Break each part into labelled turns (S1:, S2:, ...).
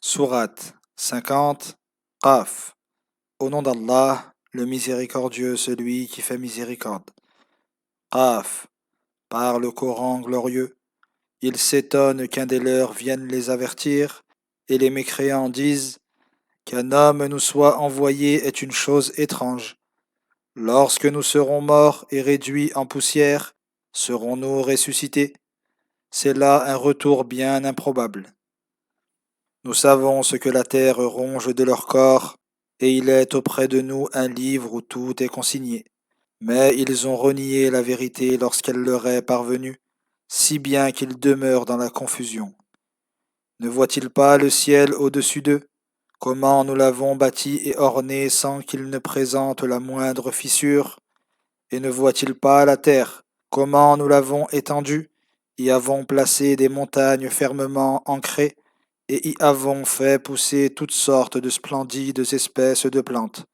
S1: Sourate 50, Qaf. Au nom d'Allah, le miséricordieux, celui qui fait miséricorde. Qaf. Par le Coran glorieux, ils s'étonnent qu'un des leurs vienne les avertir, et les mécréants disent qu'un homme nous soit envoyé est une chose étrange. Lorsque nous serons morts et réduits en poussière, serons-nous ressuscités? C'est là un retour bien improbable. Nous savons ce que la terre ronge de leur corps, et il est auprès de nous un livre où tout est consigné. Mais ils ont renié la vérité lorsqu'elle leur est parvenue, si bien qu'ils demeurent dans la confusion. Ne voient-ils pas le ciel au-dessus d'eux, comment nous l'avons bâti et orné sans qu'il ne présente la moindre fissure? Et ne voient-ils pas la terre, comment nous l'avons étendue, y avons placé des montagnes fermement ancrées, et y avons fait pousser toutes sortes de splendides espèces de plantes.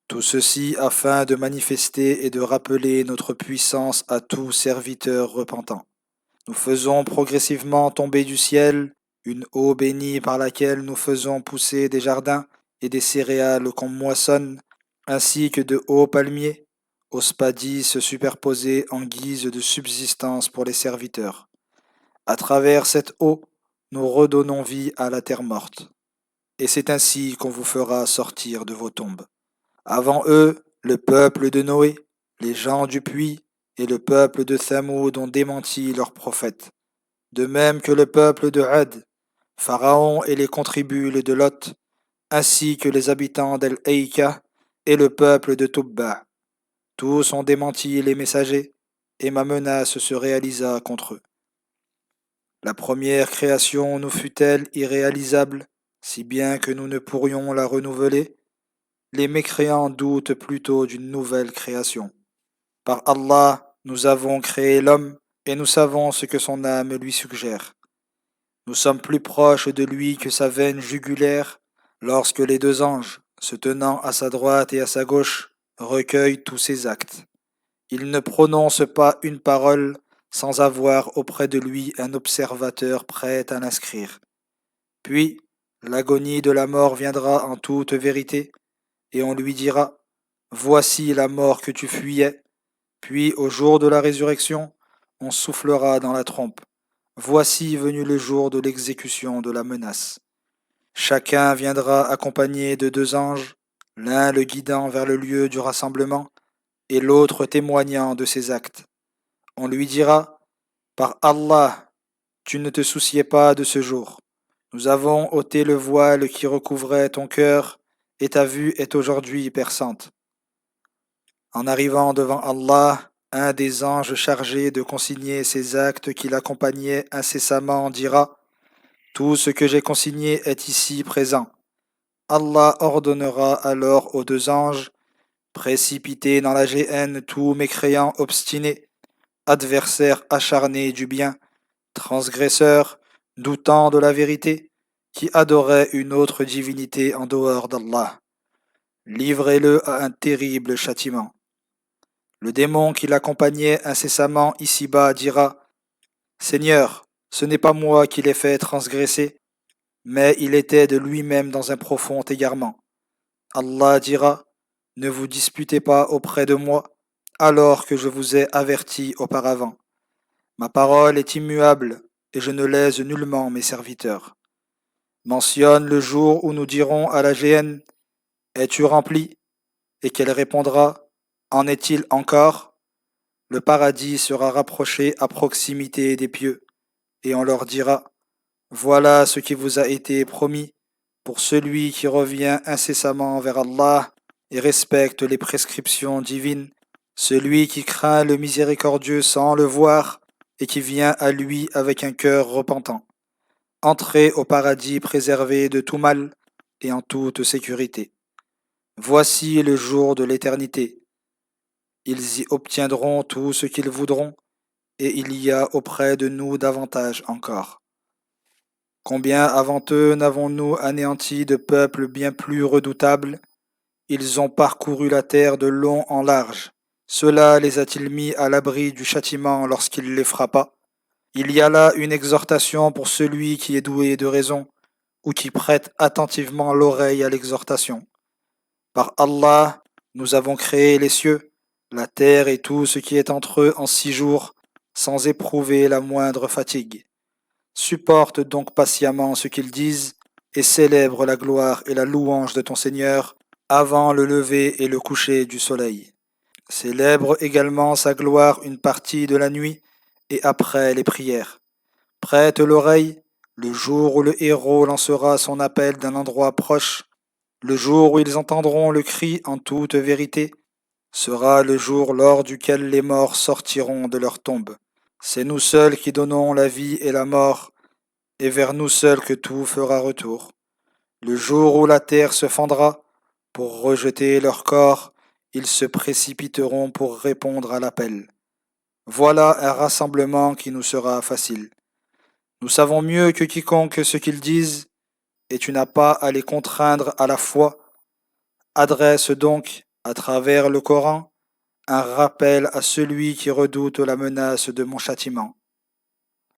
S1: Tout ceci afin de manifester et de rappeler notre puissance à tout serviteur repentant. Nous faisons progressivement tomber du ciel une eau bénie par laquelle nous faisons pousser des jardins et des céréales qu'on moissonne, ainsi que de hauts palmiers, aux spadis se superposer en guise de subsistance pour les serviteurs. À travers cette eau, nous redonnons vie à la terre morte. Et c'est ainsi qu'on vous fera sortir de vos tombes. Avant eux, le peuple de Noé, les gens du puits et le peuple de Thamoud ont démenti leurs prophètes. De même que le peuple de Had, Pharaon et les contribules de Lot, ainsi que les habitants d'El-Eika et le peuple de Tubba. Tous ont démenti les messagers, et ma menace se réalisa contre eux. La première création nous fut-elle irréalisable, si bien que nous ne pourrions la renouveler? Les mécréants doutent plutôt d'une nouvelle création. Par Allah, nous avons créé l'homme, et nous savons ce que son âme lui suggère. Nous sommes plus proches de lui que sa veine jugulaire, lorsque les deux anges, se tenant à sa droite et à sa gauche, recueillent tous ses actes. Il ne prononce pas une parole sans avoir auprès de lui un observateur prêt à l'inscrire. Puis, l'agonie de la mort viendra en toute vérité, et on lui dira, voici la mort que tu fuyais. Puis, au jour de la résurrection, on soufflera dans la trompe. Voici venu le jour de l'exécution de la menace. Chacun viendra accompagné de deux anges, l'un le guidant vers le lieu du rassemblement, et l'autre témoignant de ses actes. On lui dira, par Allah, tu ne te souciais pas de ce jour. Nous avons ôté le voile qui recouvrait ton cœur, et ta vue est aujourd'hui perçante. En arrivant devant Allah, un des anges chargés de consigner ces actes qui l'accompagnaient incessamment dira, tout ce que j'ai consigné est ici présent. Allah ordonnera alors aux deux anges, précipitez dans la géhenne tous mécréants obstinés, adversaires acharnés du bien, transgresseurs, doutant de la vérité, qui adoraient une autre divinité en dehors d'Allah. Livrez-le à un terrible châtiment. Le démon qui l'accompagnait incessamment ici-bas dira, Seigneur, ce n'est pas moi qui l'ai fait transgresser, mais il était de lui-même dans un profond égarement. Allah dira, ne vous disputez pas auprès de moi, alors que je vous ai averti auparavant. Ma parole est immuable, et je ne lèse nullement mes serviteurs. Mentionne le jour où nous dirons à la géhenne, es-tu rempli? Et qu'elle répondra, en est-il encore? Le paradis sera rapproché à proximité des pieux, et on leur dira, voilà ce qui vous a été promis pour celui qui revient incessamment vers Allah et respecte les prescriptions divines, celui qui craint le miséricordieux sans le voir et qui vient à lui avec un cœur repentant. Entrez au paradis préservé de tout mal et en toute sécurité. Voici le jour de l'éternité. Ils y obtiendront tout ce qu'ils voudront, et il y a auprès de nous davantage encore. Combien avant eux n'avons-nous anéanti de peuples bien plus redoutables? Ils ont parcouru la terre de long en large. Cela les a-t-il mis à l'abri du châtiment lorsqu'il les frappa? Il y a là une exhortation pour celui qui est doué de raison, ou qui prêtent attentivement l'oreille à l'exhortation. Par Allah, nous avons créé les cieux, la terre et tout ce qui est entre eux en 6 jours, sans éprouver la moindre fatigue. Supporte donc patiemment ce qu'ils disent et célèbre la gloire et la louange de ton Seigneur avant le lever et le coucher du soleil. Célèbre également sa gloire une partie de la nuit et après les prières. Prête l'oreille, le jour où le héros lancera son appel d'un endroit proche, le jour où ils entendront le cri en toute vérité, sera le jour lors duquel les morts sortiront de leur tombe. C'est nous seuls qui donnons la vie et la mort, et vers nous seuls que tout fera retour. Le jour où la terre se fendra, pour rejeter leur corps, ils se précipiteront pour répondre à l'appel. Voilà un rassemblement qui nous sera facile. Nous savons mieux que quiconque ce qu'ils disent, et tu n'as pas à les contraindre à la foi. Adresse donc, à travers le Coran, un rappel à celui qui redoute la menace de mon châtiment.